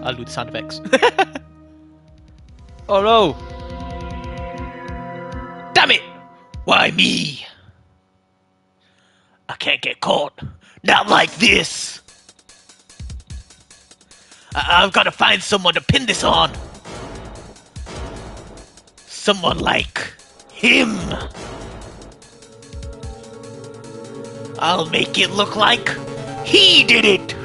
I'll do the sound effects. Oh no! Damn it! Why me? I can't get caught. Not like this! I've got to find someone to pin this on. Someone like him. I'll make it look like he did it.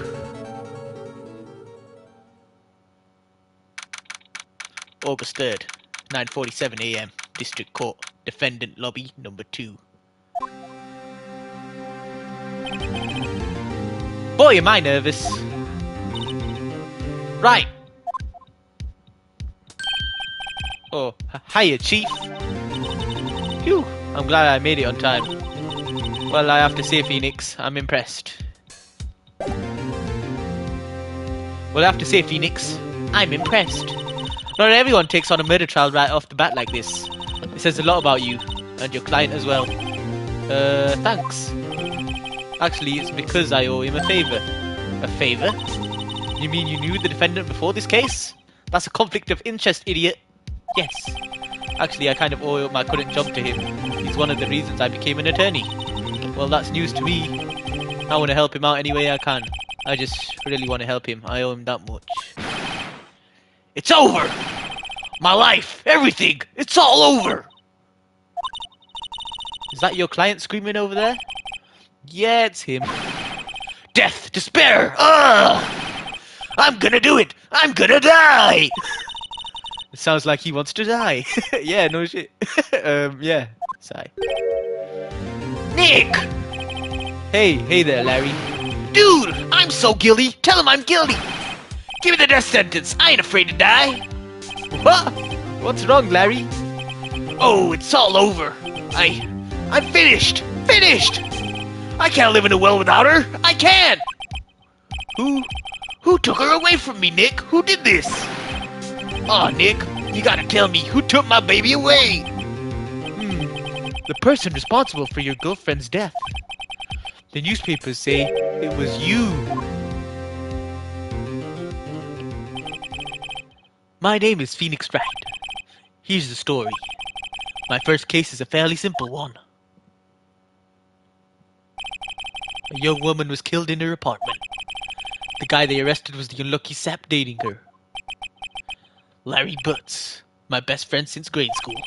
August 3rd, 9:47 a.m. District Court, Defendant Lobby Number 2. Boy, am I nervous. Right. Oh, hiya, Chief. Phew, I'm glad I made it on time. Well, I have to say, Phoenix, I'm impressed. I'm impressed. Not everyone takes on a murder trial right off the bat like this. It says a lot about you, and your client as well. Thanks. Actually, it's because I owe him a favor. A favor? You mean you knew the defendant before this case? That's a conflict of interest, idiot. Yes. Actually, I kind of owe my current job to him. He's one of the reasons I became an attorney. Well, that's news to me. I want to help him out any way I can. I just really want to help him. I owe him that much. It's over! My life, everything, it's all over! Is that your client screaming over there? Yeah, it's him. Death, despair, ugh! I'm gonna do it! I'm gonna die! It sounds like he wants to die. Yeah, no shit. Yeah, sigh. Nick! Hey there, Larry. Dude, I'm so guilty. Tell him I'm guilty. Give me the death sentence. I ain't afraid to die. What? What's wrong, Larry? Oh, it's all over. I'm finished. Finished. I can't live in a well without her. I can't. Who took her away from me, Nick? Who did this? Aw, Nick, you gotta tell me who took my baby away. The person responsible for your girlfriend's death. The newspapers say it was you. My name is Phoenix Wright. Here's the story. My first case is a fairly simple one. A young woman was killed in her apartment. The guy they arrested was the unlucky sap dating her. Larry Butz, my best friend since grade school.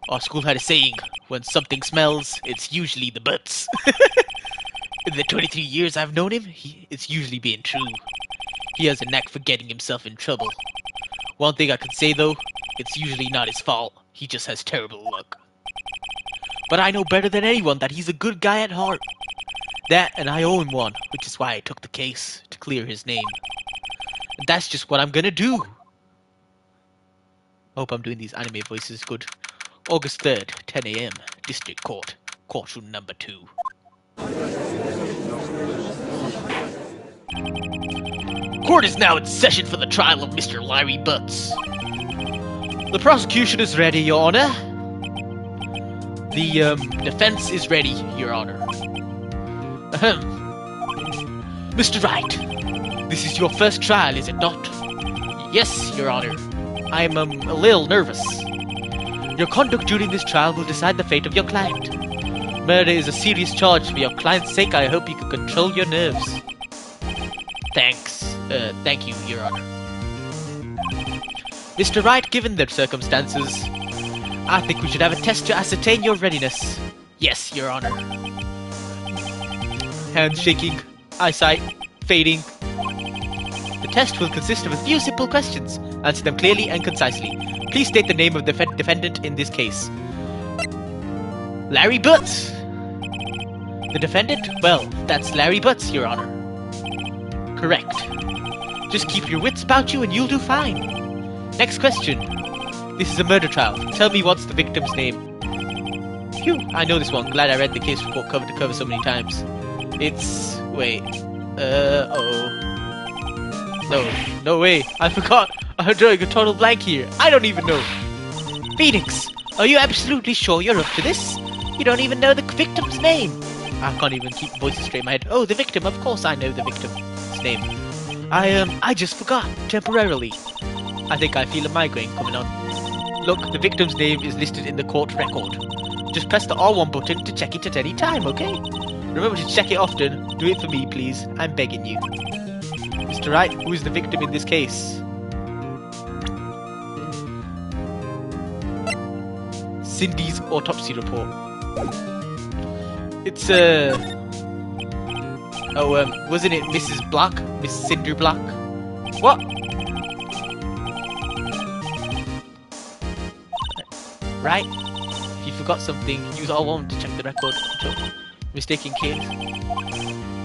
Our school had a saying, when something smells, it's usually the butts. In the 23 years I've known him, it's usually been true. He has a knack for getting himself in trouble. One thing I can say though, it's usually not his fault. He just has terrible luck. But I know better than anyone that he's a good guy at heart. That and I owe him one, which is why I took the case, to clear his name. And that's just what I'm gonna do. I hope I'm doing these anime voices good. August 3rd, 10 a.m. District Court, Courtroom Number 2. Court is now in session for the trial of Mr. Larry Butz. The prosecution is ready, Your Honor. The defense is ready, Your Honor. Ahem. Mr. Wright, this is your first trial, is it not? Yes, Your Honor. I'm a little nervous. Your conduct during this trial will decide the fate of your client. Murder is a serious charge. For your client's sake, I hope you can control your nerves. Thanks. Thank you, Your Honor. Mr. Wright, given the circumstances, I think we should have a test to ascertain your readiness. Yes, Your Honor. Hands shaking, eyesight fading. The test will consist of a few simple questions. Answer them clearly and concisely. Please state the name of the defendant in this case. Larry Butz. The defendant? Well, that's Larry Butz, Your Honor. Correct. Just keep your wits about you and you'll do fine. Next question. This is a murder trial. Tell me what's the victim's name. Phew, I know this one. Glad I read the case report cover to cover so many times. It's... wait. No way. I forgot. I'm drawing a total blank here. I don't even know. Phoenix, are you absolutely sure you're up to this? You don't even know the victim's name. I can't even keep voices straight in my head. Oh, the victim. Of course I know the victim's name. I just forgot, temporarily. I think I feel a migraine coming on. Look, the victim's name is listed in the court record. Just press the R1 button to check it at any time, okay? Remember to check it often. Do it for me, please. I'm begging you. Mr. Wright, who is the victim in this case? Cindy's autopsy report. It's, wasn't it Mrs. Black? Miss Cinder Black? What? Right? If you forgot something, use R1 to check the record. Mistaken case.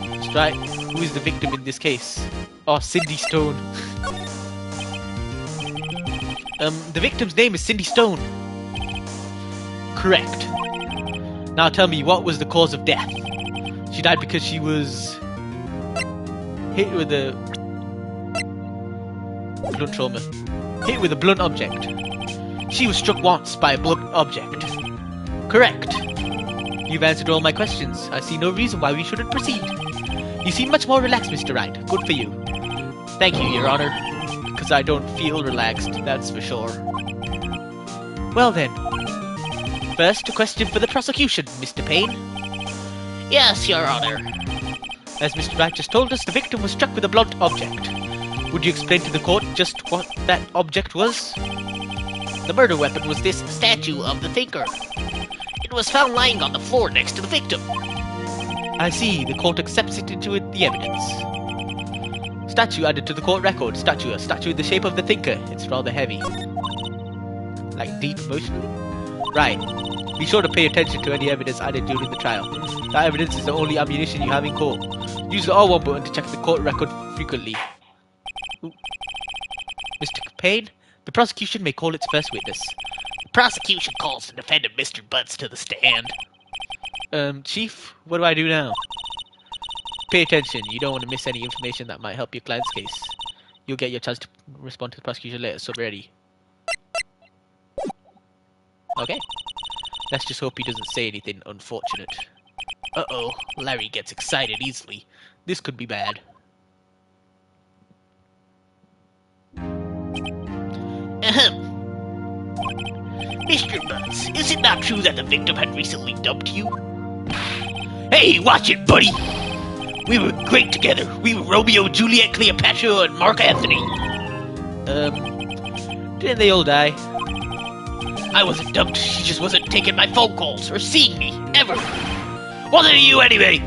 That's right. Who is the victim in this case? Oh, Cindy Stone. The victim's name is Cindy Stone. Correct. Now tell me, what was the cause of death? She died because she was hit with a blunt trauma. Hit with a blunt object. She was struck once by a blunt object. Correct. You've answered all my questions. I see no reason why we shouldn't proceed. You seem much more relaxed, Mr. Wright. Good for you. Thank you, Your Honor. Because I don't feel relaxed, that's for sure. Well then. First, a question for the prosecution, Mr. Payne. Yes, Your Honor. As Mr. Wright just told us, the victim was struck with a blunt object. Would you explain to the court just what that object was? The murder weapon was this statue of the thinker. It was found lying on the floor next to the victim. I see. The court accepts it into the evidence. Statue added to the court record. Statue. A statue in the shape of the thinker. It's rather heavy. Like deep emotionally? Right. Be sure to pay attention to any evidence added during the trial. That evidence is the only ammunition you have in court. Use the R1 button to check the court record frequently. Ooh. Mr. Payne, the prosecution may call its first witness. The prosecution calls the defendant, Mr. Butz, to the stand. Chief, what do I do now? Pay attention. You don't want to miss any information that might help your client's case. You'll get your chance to respond to the prosecution later, so be ready. Okay. Let's just hope he doesn't say anything unfortunate. Uh-oh, Larry gets excited easily. This could be bad. Ahem. Mr. Butz, is it not true that the victim had recently dumped you? Hey, watch it, buddy! We were great together. We were Romeo, Juliet, Cleopatra, and Mark Anthony. Didn't they all die? I wasn't dumped. She just wasn't taking my phone calls or seeing me, ever. Wasn't it you anyway?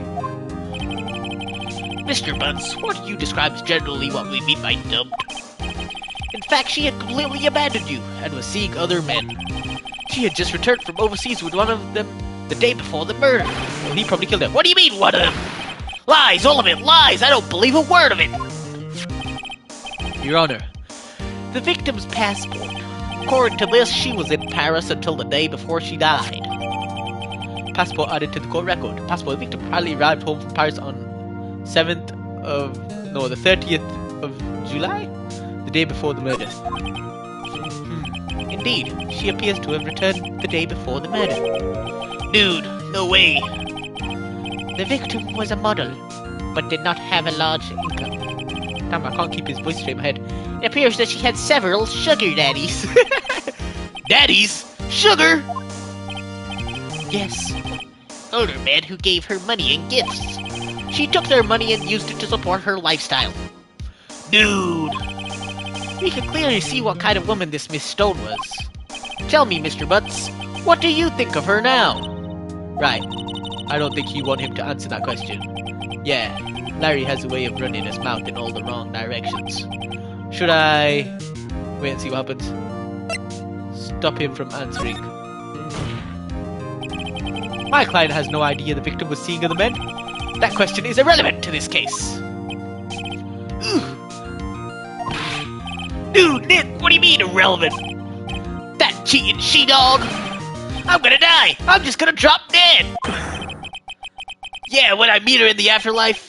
Mr. Butz, what you describe is generally what we mean by dumped. In fact, she had completely abandoned you and was seeing other men. She had just returned from overseas with one of them the day before the murder. Well, he probably killed her. What do you mean, one of them? Lies, all of it, lies! I don't believe a word of it! Your Honor, the victim's passport. According to this, she was in Paris until the day before she died. Passport added to the court record. Passport. The victim apparently arrived home from Paris on the 30th of July? The day before the murder. Indeed, she appears to have returned the day before the murder. Dude, no way. The victim was a model, but did not have a large income. Damn, I can't keep his voice straight in my head. It appears that she had several sugar daddies. Daddies? Sugar? Yes. Older men who gave her money and gifts. She took their money and used it to support her lifestyle. Dude! We can clearly see what kind of woman this Miss Stone was. Tell me, Mr. Butz, what do you think of her now? Right. I don't think you want him to answer that question. Yeah, Larry has a way of running his mouth in all the wrong directions. Should I wait and see what happens? Stop him from answering. My client has no idea the victim was seeing other men. That question is irrelevant to this case. Dude, Nick, what do you mean irrelevant? That cheating she-dog? I'm gonna die! I'm just gonna drop dead! Yeah, when I meet her in the afterlife,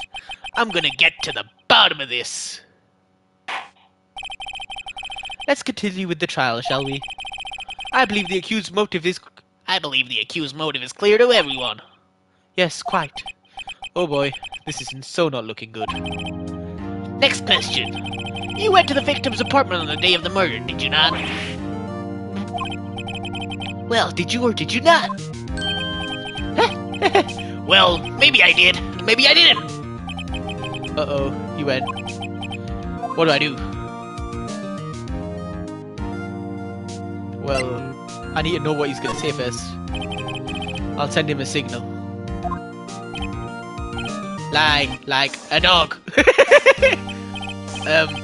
I'm gonna get to the bottom of this. Let's continue with the trial, shall we? I believe the accused's motive is clear to everyone. Yes, quite. Oh boy, this is so not looking good. Next question. You went to the victim's apartment on the day of the murder, did you not? Well, did you or did you not? Well, maybe I did. Maybe I didn't. Uh-oh, he went. What do I do? Well, I need to know what he's gonna say first. I'll send him a signal. Lie, like a dog.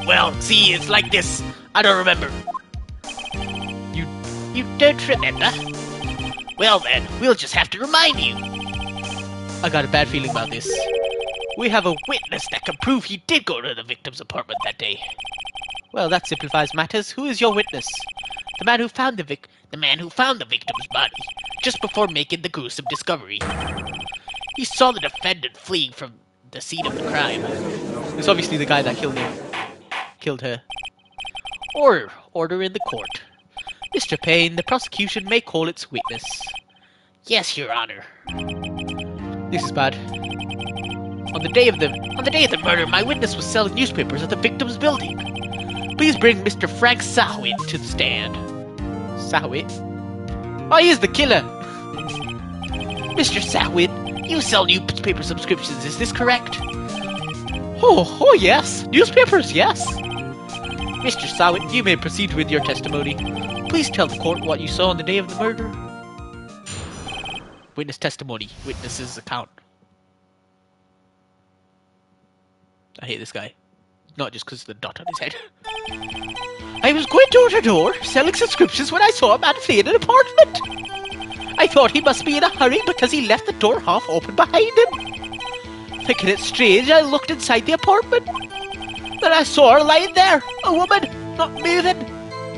Well, see, it's like this. I don't remember. You don't remember? Well then, we'll just have to remind you. I got a bad feeling about this. We have a witness that can prove he did go to the victim's apartment that day. Well, that simplifies matters. Who is your witness? The man who found the victim's body just before making the gruesome discovery. He saw the defendant fleeing from the scene of the crime. It's obviously the guy that killed her. Order in the court. Mr. Payne, the prosecution may call its witness. Yes, Your Honor. This is bad. On the day of the murder, my witness was selling newspapers at the victim's building. Please bring Mr. Frank Sahwit to the stand. Sahwit? Oh, he is the killer! Mr. Sahwit, you sell newspaper subscriptions, is this correct? Oh yes! Newspapers, yes! Mr. Sahwit, you may proceed with your testimony. Please tell the court what you saw on the day of the murder. Witness testimony. Witness's account. I hate this guy. Not just because of the dot on his head. I was going door to door, selling subscriptions when I saw a man flee in an apartment. I thought he must be in a hurry because he left the door half open behind him. Thinking it strange, I looked inside the apartment. Then I saw her lying there, a woman, not moving,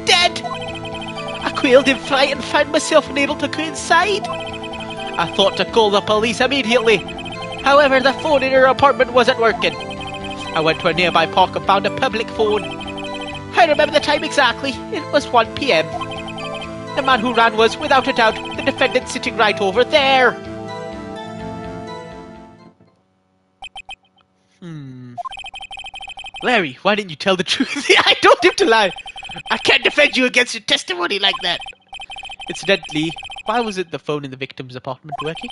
dead. I quailed in fright and found myself unable to go inside. I thought to call the police immediately. However, the phone in her apartment wasn't working. I went to a nearby park and found a public phone. I remember the time exactly. It was 1 p.m. The man who ran was, without a doubt, the defendant sitting right over there. Larry, why didn't you tell the truth? I told him to lie. I can't defend you against your testimony like that. Incidentally, why wasn't the phone in the victim's apartment working?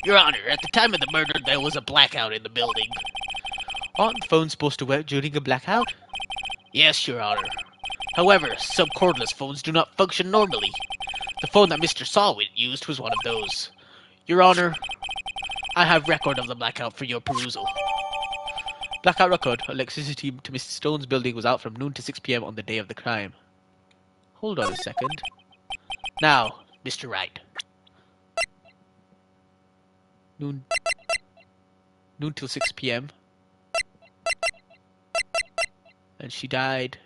Your Honor, at the time of the murder, there was a blackout in the building. Aren't phones supposed to work during a blackout? Yes, Your Honor. However, some cordless phones do not function normally. The phone that Mr. Sawit used was one of those. Your Honor, I have record of the blackout for your perusal. Blackout record. Electricity to Mr. Stone's building was out from noon to 6 p.m. on the day of the crime. Hold on a second. Now, Mr. Wright. Noon till 6 p.m. And she died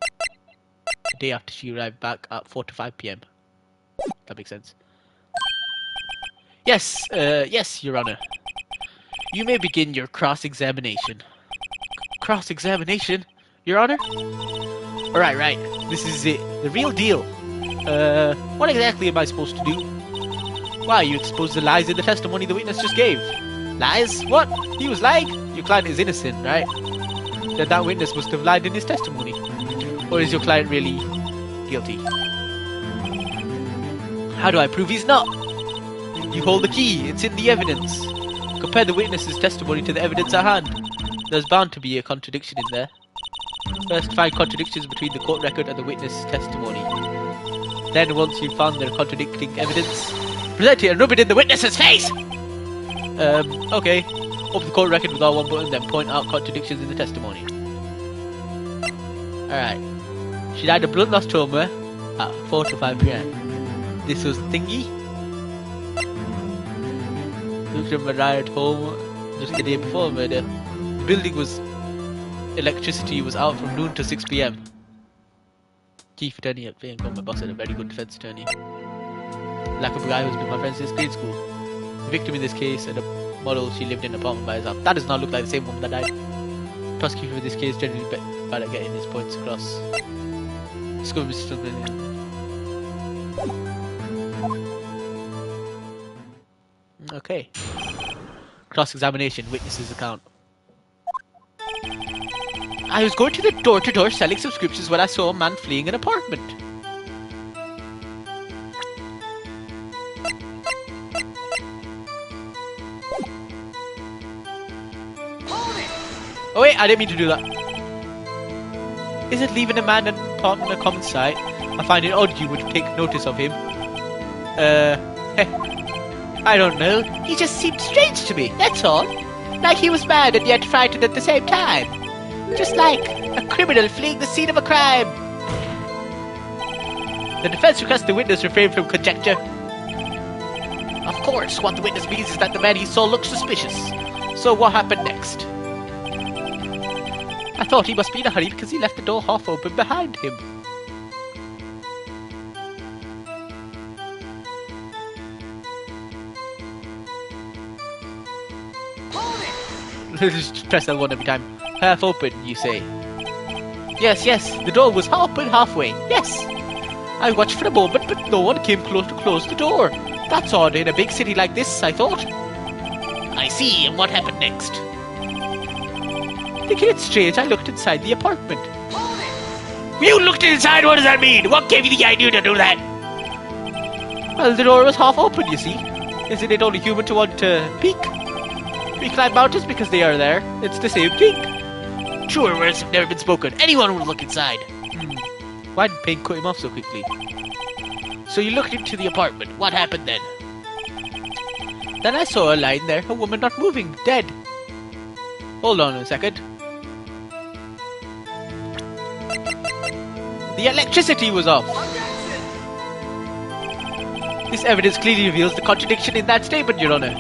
the day after she arrived back at 4 to 5 p.m. That makes sense. Yes, yes, Your Honor. You may begin your cross-examination. Cross-examination? Your Honor? Alright, right. This is it. The real deal. What exactly am I supposed to do? Why, you exposed the lies in the testimony the witness just gave. Lies? What? He was lying? Your client is innocent, right? Then that witness must have lied in his testimony. Or is your client really guilty? How do I prove he's not? You hold the key. It's in the evidence. Compare the witness's testimony to the evidence at hand. There's bound to be a contradiction in there. First, find contradictions between the court record and the witness' testimony. Then, once you've found the contradicting evidence, present it and rub it in the witness's face! Okay. Open the court record with R1 button, then point out contradictions in the testimony. Alright. She died of blood loss trauma at 4 to 5 p.m. This was Thingy. Victim arrived home just the day before murder. The building was... electricity was out from noon to 6 p.m. Chief attorney at Phoenix Wright, my boss, had a very good defense attorney. Lack of a guy who's been my friend since grade school. The victim in this case and a model she lived in an apartment by herself. That does not look like the same woman that died. The prosecutor for this case generally bad at getting his points across. Discover Mr. Stone. Okay. Cross-examination, witness's account. I was going to the door-to-door selling subscriptions when I saw a man fleeing an apartment. Oh wait, I didn't mean to do that. Is it leaving a man in an apartment a common sight? I find it odd you would take notice of him. I don't know. He just seemed strange to me, that's all. Like he was mad and yet frightened at the same time. Just like a criminal fleeing the scene of a crime. The defense requests the witness refrain from conjecture. Of course, what the witness means is that the man he saw looked suspicious. So what happened next? I thought he must be in a hurry because he left the door half open behind him. Just press L1 every time. Half open, you say. Yes, the door was open halfway. Yes. I watched for a moment, but no one came close to close the door. That's odd in a big city like this, I thought. I see, and what happened next? Thinking it's strange, I looked inside the apartment. You looked inside? What does that mean? What gave you the idea to do that? Well, the door was half open, you see. Isn't it only human to want to peek? We climb mountains because they are there. It's the same thing. Sure, words have never been spoken. Anyone would look inside. Why did Payne cut him off so quickly? So you looked into the apartment. What happened then? Then I saw a line there. A woman not moving. Dead. Hold on a second. The electricity was off. This evidence clearly reveals the contradiction in that statement, Your Honor.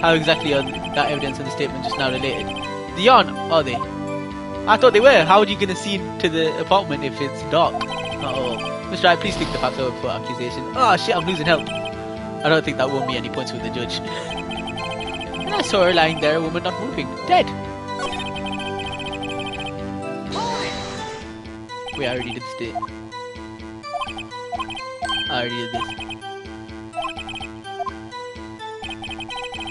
How exactly are that evidence and the statement just now related? The yarn, are they? I thought they were. How are you going to see into the apartment if it's dark? Uh-oh. Mr. Wright, please take the facts over for accusation. Oh shit, I'm losing help. I don't think that won me any points with the judge. And I saw her lying there, a woman not moving. Dead. Wait, I already did this. I already did this.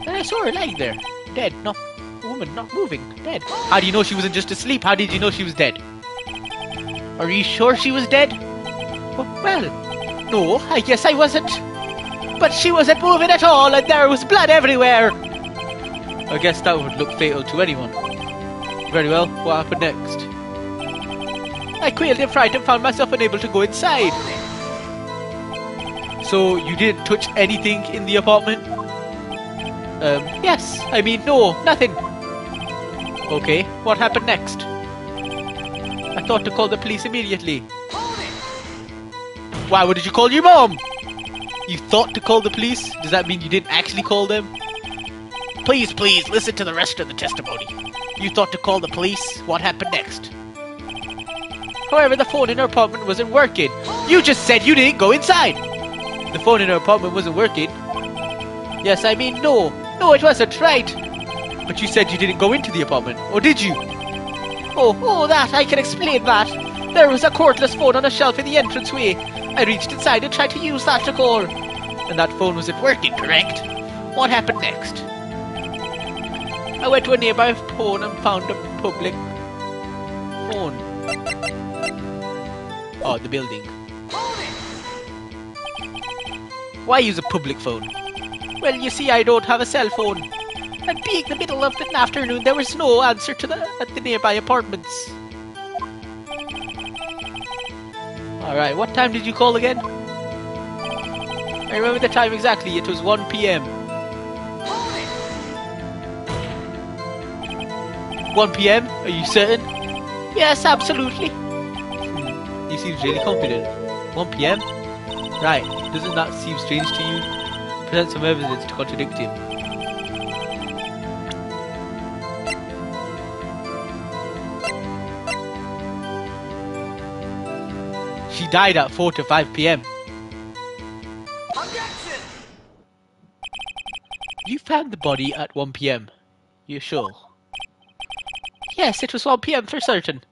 And I saw her lying there. Dead. No. Woman not moving. Dead. How do you know she wasn't just asleep? How did you know she was dead? Are you sure she was dead? Well, no, I guess I wasn't. But she wasn't moving at all and there was blood everywhere. I guess that would look fatal to anyone. Very well, what happened next? I quailed in fright and found myself unable to go inside. So, you didn't touch anything in the apartment? Yes. I mean, no, nothing. Okay, what happened next? I thought to call the police immediately. Why, what did you call your mom? You thought to call the police? Does that mean you didn't actually call them? Please, listen to the rest of the testimony. You thought to call the police? What happened next? However, the phone in her apartment wasn't working. You just said you didn't go inside. The phone in her apartment wasn't working. Yes, I mean, no. No, it wasn't, right. But you said you didn't go into the apartment, or did you? Oh, that, I can explain that. There was a cordless phone on a shelf in the entranceway. I reached inside and tried to use that to call. And that phone wasn't working, correct? What happened next? I went to a nearby phone and found a public phone. Oh, the building. Why use a public phone? Well, you see, I don't have a cell phone. And being the middle of the afternoon, there was no answer to at the nearby apartments. Alright, what time did you call again? I remember the time exactly, it was 1 PM. 1 PM? Are you certain? Yes, absolutely. He seems really confident. 1 PM? Right, doesn't that seem strange to you? Present some evidence to contradict him. She died at 4 to 5 PM. Objection! You found the body at 1 PM. You're sure? Yes, it was 1 PM for certain.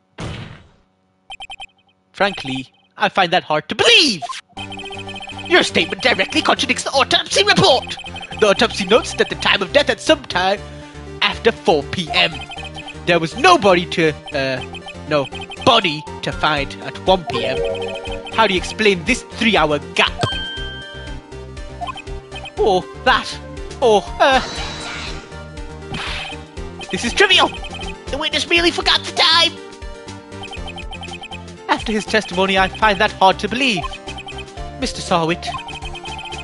Frankly, I find that hard to believe! Your statement directly contradicts the autopsy report! The autopsy notes that the time of death at some time after 4 PM. There was nobody to, No, body to find at 1 p.m. How do you explain this 3-hour gap? Oh, that. Oh, this is trivial. The witness merely forgot the time. After his testimony, I find that hard to believe. Mr. Sarwit,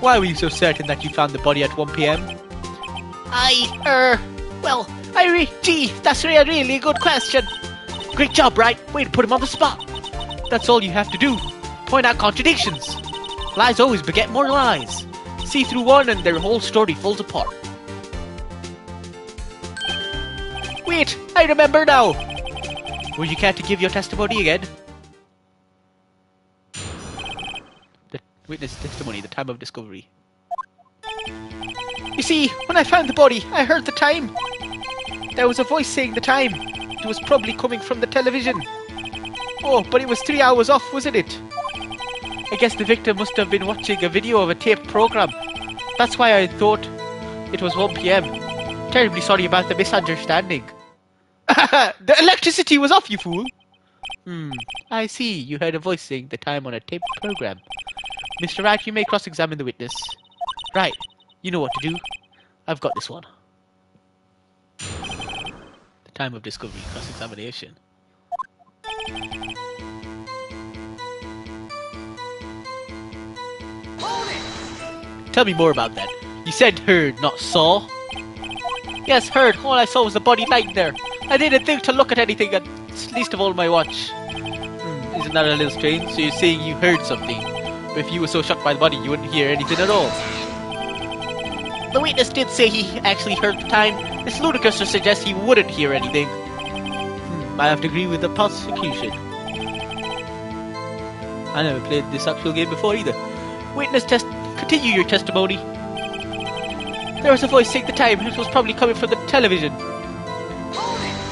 why were you so certain that you found the body at 1 p.m.? Gee, that's a really good question. Great job, Wright. Way to put him on the spot. That's all you have to do. Point out contradictions. Lies always beget more lies. See through one and their whole story falls apart. Wait, I remember now. Would you care to give your testimony again? The witness testimony, the time of discovery. You see, when I found the body, I heard the time. There was a voice saying the time. It was probably coming from the television. Oh, but it was 3 hours off, wasn't it? I guess the victim must have been watching a video of a taped program. That's why I thought it was 1 p.m. Terribly sorry about the misunderstanding. The electricity was off, you fool! I see. You heard a voice saying the time on a taped program. Mr. Wright, you may cross-examine the witness. Right. You know what to do. I've got this one. The time of discovery, cross-examination. Tell me more about that. You said heard, not saw. Yes, heard. All I saw was the body lying there. I didn't think to look at anything, and least of all my watch. Isn't that a little strange? So you're saying you heard something, but if you were so shocked by the body, you wouldn't hear anything at all. The witness did say he actually heard the time. It's ludicrous to suggest he wouldn't hear anything. I have to agree with the prosecution. I never played this actual game before either. Witness continue your testimony. There was a voice saying the time. It was probably coming from the television.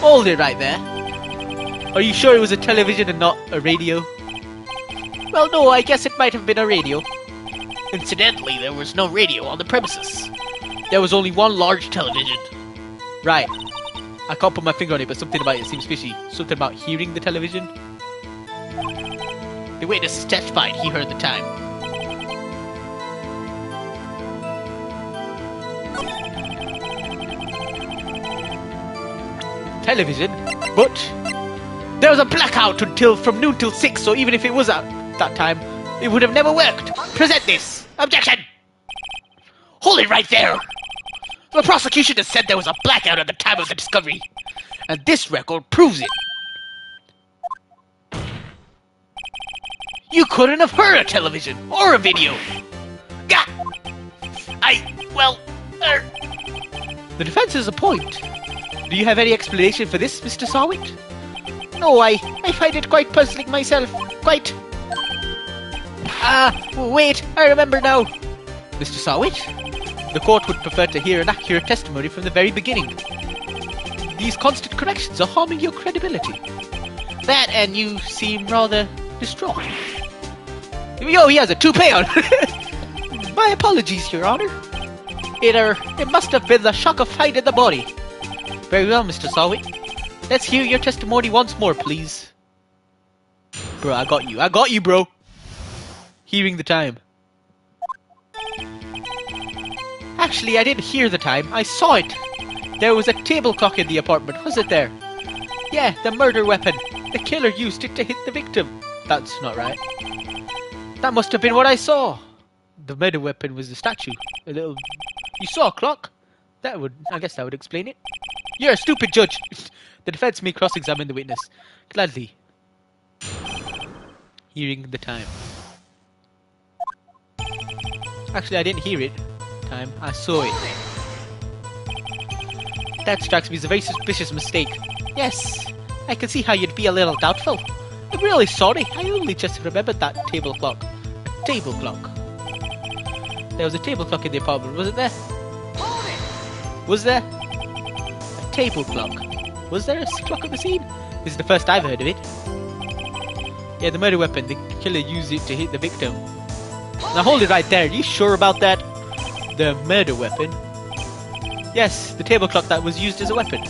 Hold it right there. Are you sure it was a television and not a radio? Well, no, I guess it might have been a radio. Incidentally, there was no radio on the premises. There was only one large television. Right. I can't put my finger on it, but something about it seems fishy. Something about hearing the television. The witness testified he heard the time. Television? But there was a blackout from noon till 6, so even if it was at that time, it would have never worked. Present this. Objection! Hold it right there! The prosecution has said there was a blackout at the time of the discovery, and this record proves it. You couldn't have heard a television or a video. Gah! The defense has a point. Do you have any explanation for this, Mr. Sarwit? No, I find it quite puzzling myself. Quite. Wait, I remember now. Mr. Sarwit? The court would prefer to hear an accurate testimony from the very beginning. These constant corrections are harming your credibility. That and you seem rather distraught. Yo, he has a toupee on! My apologies, Your Honor. It must have been the shock of finding the body. Very well, Mr. Sarwit. Let's hear your testimony once more, please. Bro, I got you, bro. Hearing the time. Actually, I didn't hear the time. I saw it. There was a table clock in the apartment, was it there? Yeah, the murder weapon. The killer used it to hit the victim. That's not right. That must have been what I saw. The murder weapon was the statue. You saw a clock? I guess that would explain it. You're a stupid judge. The defense may cross-examine the witness. Gladly. Hearing the time. Actually, I didn't hear it. Time. I saw it. That strikes me as a very suspicious mistake. Yes, I can see how you'd be a little doubtful. I'm really sorry. I only just remembered that table clock. A table clock. There was a table clock in the apartment, wasn't there? Was there? A table clock. Was there a clock at the scene? This is the first I've heard of it. Yeah, the murder weapon. The killer used it to hit the victim. Now hold it right there. Are you sure about that? The murder weapon? Yes, the table clock that was used as a weapon.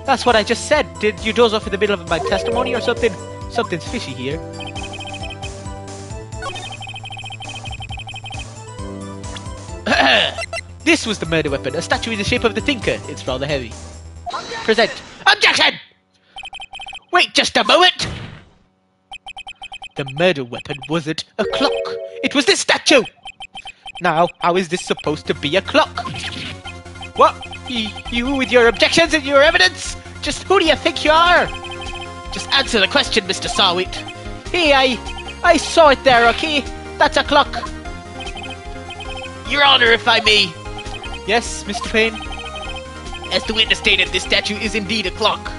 That's what I just said. Did you doze off in the middle of my testimony or something? Something's fishy here. This was the murder weapon, a statue in the shape of the Thinker. It's rather heavy. Present. Objection! Wait just a moment! The murder weapon wasn't a clock. It was this statue! Now, how is this supposed to be a clock? What? You with your objections and your evidence? Just who do you think you are? Just answer the question, Mr. Sawit. Hey, I saw it there, okay? That's a clock. Your Honor, if I may. Yes, Mr. Payne? As the witness stated, this statue is indeed a clock.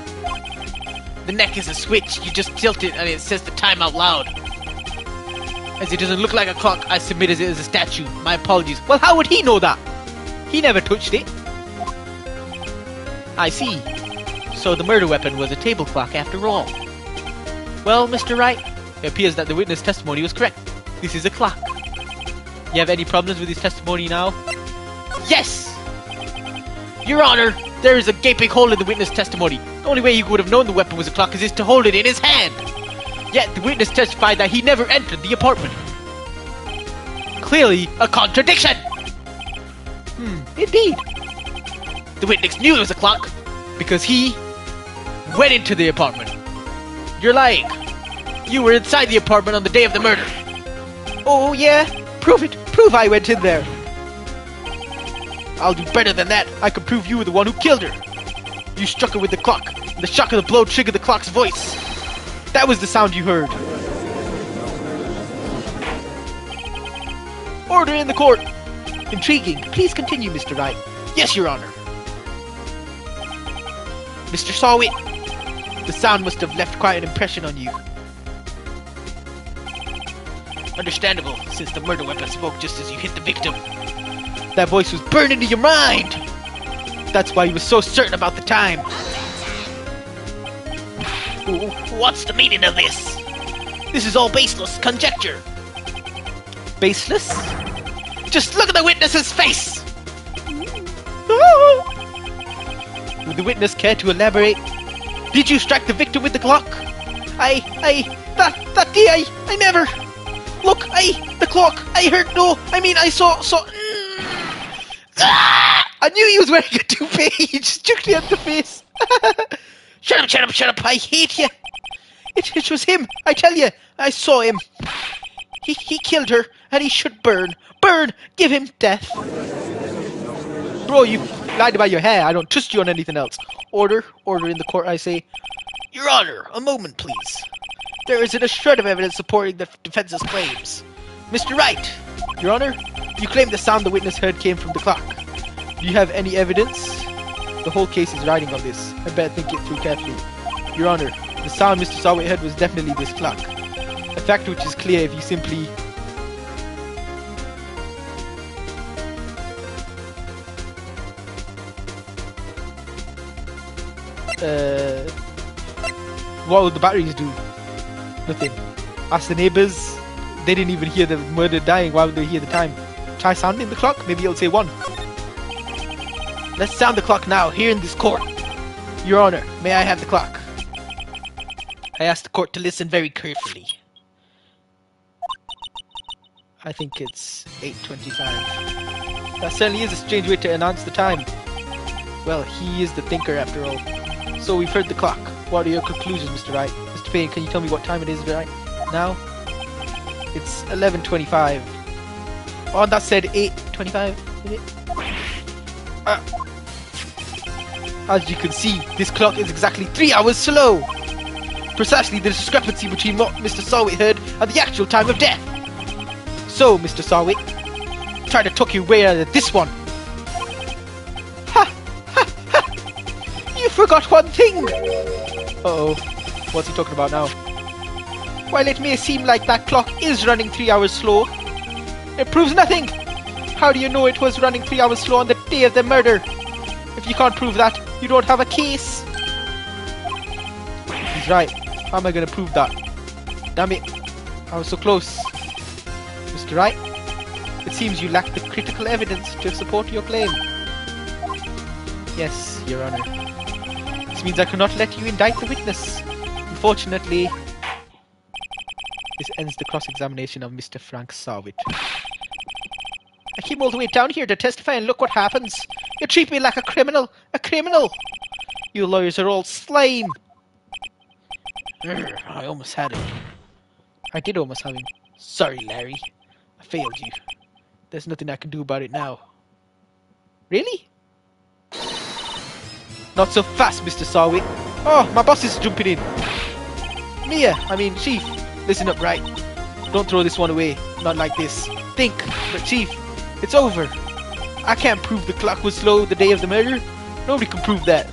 The neck is a switch. You just tilt it and it says the time out loud. As it doesn't look like a clock, I submit it as a statue. My apologies. Well, how would he know that? He never touched it. I see. So the murder weapon was a table clock after all. Well, Mr. Wright, it appears that the witness testimony was correct. This is a clock. You have any problems with his testimony now? Yes! Your Honor, there is a gaping hole in the witness testimony. The only way he would have known the weapon was a clock is to hold it in his hand. Yet the witness testified that he never entered the apartment. Clearly a contradiction! Indeed. The witness knew it was a clock because he went into the apartment. You're lying. You were inside the apartment on the day of the murder. Oh yeah? Prove it. Prove I went in there. I'll do better than that. I can prove you were the one who killed her. You struck her with the clock, and the shock of the blow triggered the clock's voice. That was the sound you heard. Order in the court. Intriguing. Please continue, Mr. Wright. Yes, Your Honor. Mr. Sawit, the sound must have left quite an impression on you. Understandable, since the murder weapon spoke just as you hit the victim. That voice was burned into your mind! That's why you were so certain about the time. What's the meaning of this? This is all baseless conjecture. Baseless? Just look at the witness's face! Would the witness care to elaborate? Did you strike the victim with the clock? I never... Look, the clock, I heard, no, I mean, I saw... I knew he was wearing a toupee. He just took me at the face. Shut up, I hate you. It was him, I tell you. I saw him. He killed her, and he should burn. Burn! Give him death. Bro, you lied about your hair. I don't trust you on anything else. Order in the court, I say. Your Honor, a moment, please. There isn't a shred of evidence supporting the defense's claims. Mr. Wright, Your Honor, you claim the sound the witness heard came from the clock. Do you have any evidence? The whole case is riding on this. I better think it through carefully. Your Honor, the sound Mr. Sawit heard was definitely this clock. A fact which is clear if you simply... What will the batteries do? Nothing. Ask the neighbours. They didn't even hear the murder dying. Why would they hear the time? Try sounding the clock. Maybe it'll say 1. Let's sound the clock now, here in this court. Your Honor, may I have the clock? I ask the court to listen very carefully. I think it's 8:25. That certainly is a strange way to announce the time. Well, he is the thinker after all. So we've heard the clock. What are your conclusions, Mr. Wright? Mr. Payne, can you tell me what time it is right now? It's 11:25. Oh, that said 8:25. As you can see, this clock is exactly 3 hours slow. Precisely the discrepancy between what Mr. Sawit heard and the actual time of death. So, Mr. Sawit, try to tuck your way out of this one. You forgot one thing! Uh-oh. What's he talking about now? While it may seem like that clock is running 3 hours slow, it proves nothing! How do you know it was running 3 hours slow on the day of the murder? If you can't prove that, you don't have a case! He's right. How am I going to prove that? Damn it. I was so close. Mr. Wright, it seems you lack the critical evidence to support your claim. Yes, Your Honor. This Which means I cannot let you indict the witness. Unfortunately, this ends the cross-examination of Mr. Frank Sarwit. I came all the way down here to testify and look what happens. You treat me like a criminal. A criminal! You lawyers are all slime. I almost had him. I did almost have him. Sorry, Larry. I failed you. There's nothing I can do about it now. Really? Not so fast, Mr. Sarwit. Oh, my boss is jumping in. Chief. Listen up, Wright. Don't throw this one away. Not like this. Think. But Chief, it's over. I can't prove the clock was slow the day of the murder. Nobody can prove that.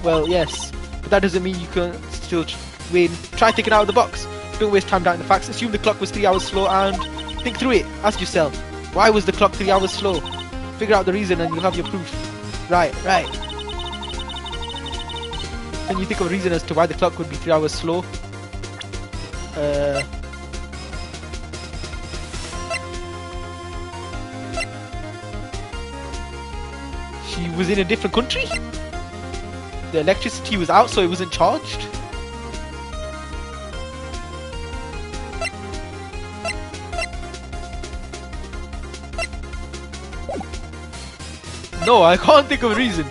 Well, yes. But that doesn't mean you can still win. Try thinking out of the box. Don't waste time doubting the facts. Assume the clock was 3 hours slow and think through it. Ask yourself, why was the clock 3 hours slow? Figure out the reason and you'll have your proof. Right. Can you think of a reason as to why the clock would be 3 hours slow? She was in a different country? The electricity was out, so it wasn't charged? No, I can't think of a reason.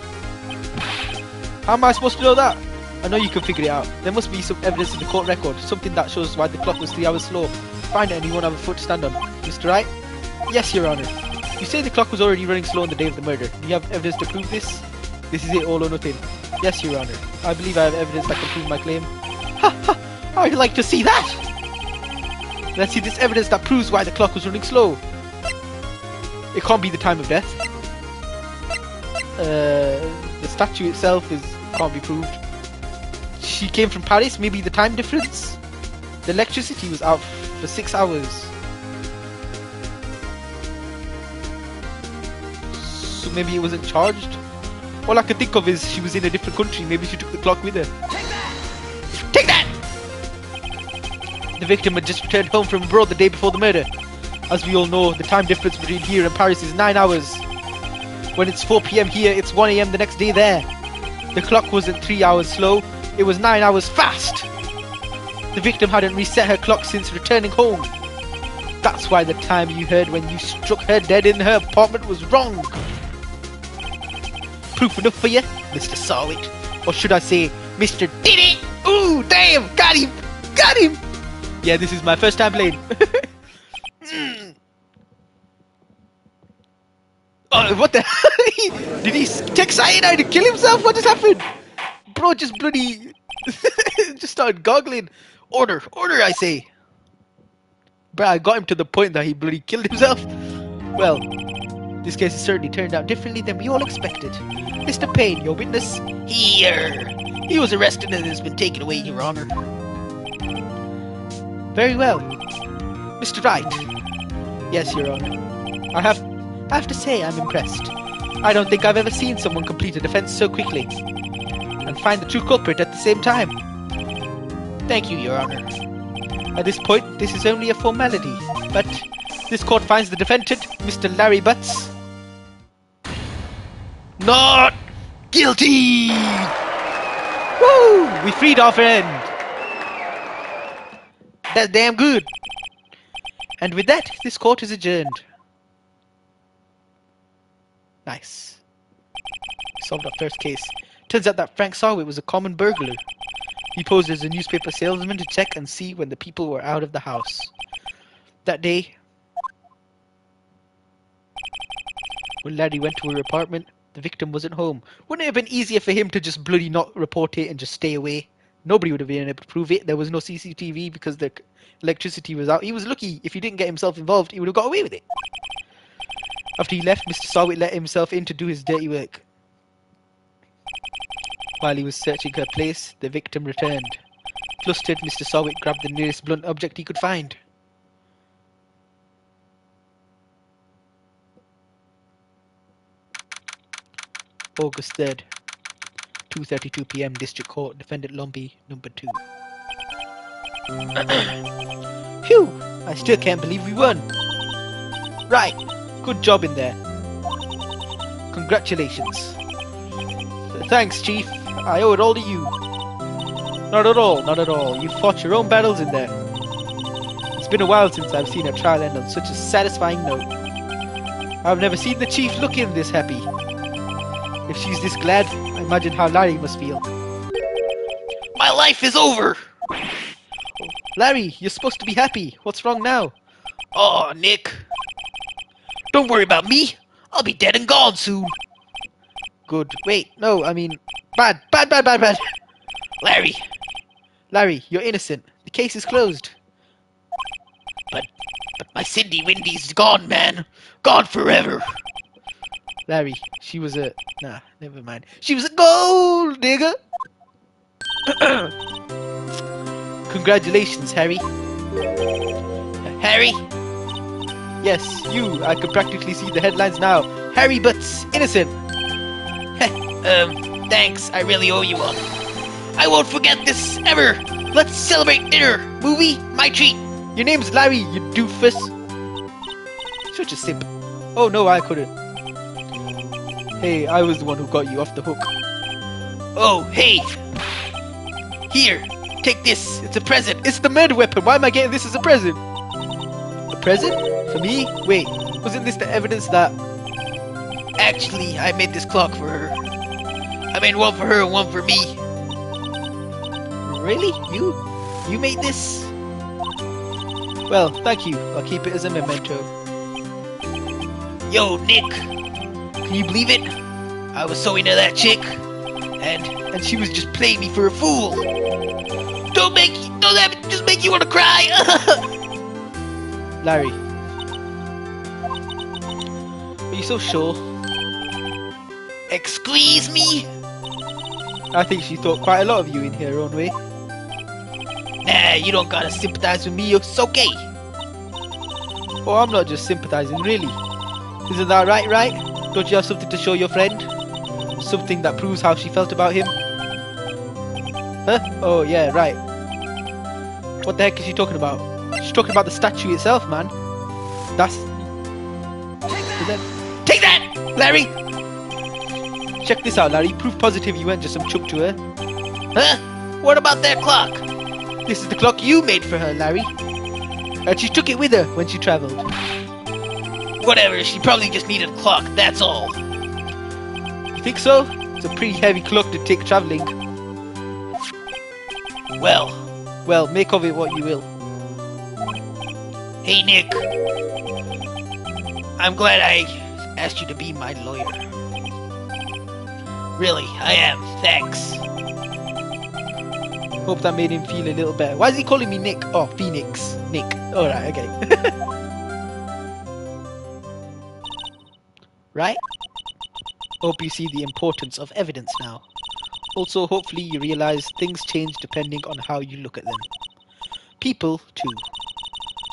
How am I supposed to know that? I know you can figure it out. There must be some evidence in the court record, something that shows why the clock was 3 hours slow. Find it and you won't have a foot to stand on. Mr. Wright? Yes, Your Honor. You say the clock was already running slow on the day of the murder. Do you have evidence to prove this? This is it, all or nothing. Yes, Your Honor. I believe I have evidence that can prove my claim. Ha ha! I'd like to see that! Let's see this evidence that proves why the clock was running slow. It can't be the time of death. The statue itself can't be proved. She came from Paris, maybe the time difference? The electricity was out for 6 hours. So maybe it wasn't charged? All I can think of is she was in a different country, maybe she took the clock with her. Take that! The victim had just returned home from abroad the day before the murder. As we all know, the time difference between here and Paris is 9 hours. When it's 4 PM here, it's 1 AM the next day there. The clock wasn't 3 hours slow, it was 9 hours fast. The victim hadn't reset her clock since returning home. That's why the time you heard when you struck her dead in her apartment was wrong. Proof enough for you, Mr. Sarwit? Or should I say, Mr. Diddy? Ooh, damn, got him! Got him! Yeah, this is my first time playing. Oh, what the hell? Did he take cyanide to kill himself? What just happened? Bro just bloody just started goggling. Order, I say. Bro, I got him to the point that he bloody killed himself. Well, this case has certainly turned out differently than we all expected. Mr. Payne, your witness, here. He was arrested and has been taken away, Your Honor. Very well. Mr. Wright. Yes, Your Honor. I have to say I'm impressed. I don't think I've ever seen someone complete a defense so quickly and find the true culprit at the same time. Thank you, Your Honor. At this point, this is only a formality, but this court finds the defendant, Mr. Larry Butz, not guilty! Woo! We freed our friend! That's damn good! And with that, this court is adjourned. Nice. Solved our first case. Turns out that Frank Sarwit was a common burglar. He posed as a newspaper salesman to check and see when the people were out of the house. That day, when Larry went to her apartment, the victim wasn't home. Wouldn't it have been easier for him to just bloody not report it and just stay away? Nobody would have been able to prove it. There was no CCTV because the electricity was out. He was lucky. If he didn't get himself involved, he would have got away with it. After he left, Mr. Sarwit let himself in to do his dirty work. While he was searching her place, the victim returned. Flustered, Mr. Sarwit grabbed the nearest blunt object he could find. August 3rd, 2:32 PM, District Court, Defendant Lumpy, number 2. Phew! I still can't believe we won! Right! Good job in there. Congratulations. Thanks, Chief. I owe it all to you. Not at all, not at all. You fought your own battles in there. It's been a while since I've seen a trial end on such a satisfying note. I've never seen the chief looking this happy. If she's this glad, I imagine how Larry must feel. My life is over! Larry, you're supposed to be happy. What's wrong now? Oh, Nick. Don't worry about me. I'll be dead and gone soon. Good. Wait, no, I mean... Bad. Larry. Larry, you're innocent. The case is closed. But my Cindy Windy's gone, man. Gone forever. Larry, she was a... Nah, never mind. She was a gold digger! Congratulations, Harry. Harry? Yes, you. I can practically see the headlines now. Harry Butz, innocent. Thanks. I really owe you one. I won't forget this ever. Let's celebrate dinner. Movie, my treat. Your name's Larry, you doofus. Such a simp. Oh no, I couldn't. Hey, I was the one who got you off the hook. Oh, hey. Here, take this. It's a present. It's the murder weapon. Why am I getting this as a present? A present? For me? Wait, wasn't this the evidence that... Actually, I made this clock for her. I made one for her and one for me. Really? You made this? Well, thank you. I'll keep it as a memento. Yo, Nick. Can you believe it? I was so into that chick, and she was just playing me for a fool. Don't that just make you want to cry? Larry. Are you so sure? Excuse me? I think she thought quite a lot of you in her own way. Nah, you don't gotta sympathize with me, it's okay. Oh, I'm not just sympathizing, really. Isn't that right? Don't you have something to show your friend? Something that proves how she felt about him? Huh? Oh, yeah, right. What the heck is she talking about? She's talking about the statue itself, man. That's... Take that, Larry! Check this out, Larry. Proof positive you weren't just some chump to her. Huh? What about that clock? This is the clock you made for her, Larry. And she took it with her when she travelled. Whatever, she probably just needed a clock, that's all. You think so? It's a pretty heavy clock to take travelling. Well, make of it what you will. Hey, Nick. I'm glad I asked you to be my lawyer. Really, I am. Thanks. Hope that made him feel a little better. Why is he calling me Nick? Oh, Phoenix. Nick. Alright, okay. Right? Hope you see the importance of evidence now. Also, hopefully you realize things change depending on how you look at them. People, too.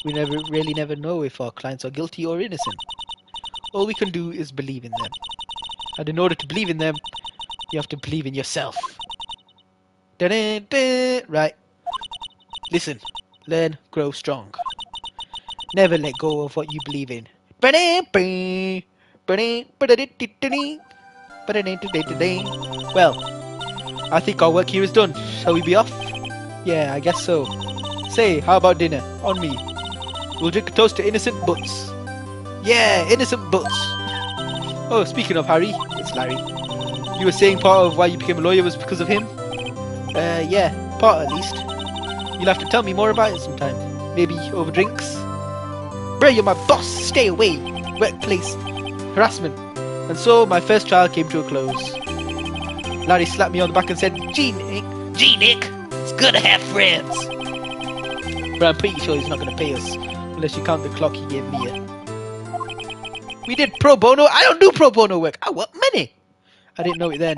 We never know if our clients are guilty or innocent. All we can do is believe in them. And in order to believe in them, you have to believe in yourself. Da-da-da. Right. Listen. Learn, grow strong. Never let go of what you believe in. Well, I think our work here is done. Shall we be off? Yeah, I guess so. Say, how about dinner? On me. We'll drink a toast to innocent Butz. Yeah, innocent Butz. Oh, speaking of Harry, it's Larry. You were saying part of why you became a lawyer was because of him? Yeah, part at least. You'll have to tell me more about it sometime. Maybe over drinks? Bruh, you're my boss! Stay away! Workplace harassment. And so, my first trial came to a close. Larry slapped me on the back and said, Gee, Nick, it's good to have friends. But I'm pretty sure he's not going to pay us, unless you count the clock he gave me. We did pro bono? I don't do pro bono work! I want money! I didn't know it then.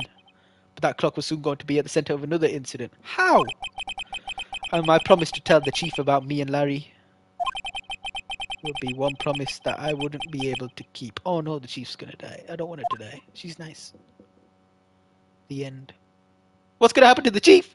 But that clock was soon going to be at the centre of another incident. How? I promised to tell the chief about me and Larry. Would be one promise that I wouldn't be able to keep. Oh no, the chief's gonna die. I don't want her to die. She's nice. The end. What's gonna happen to the chief?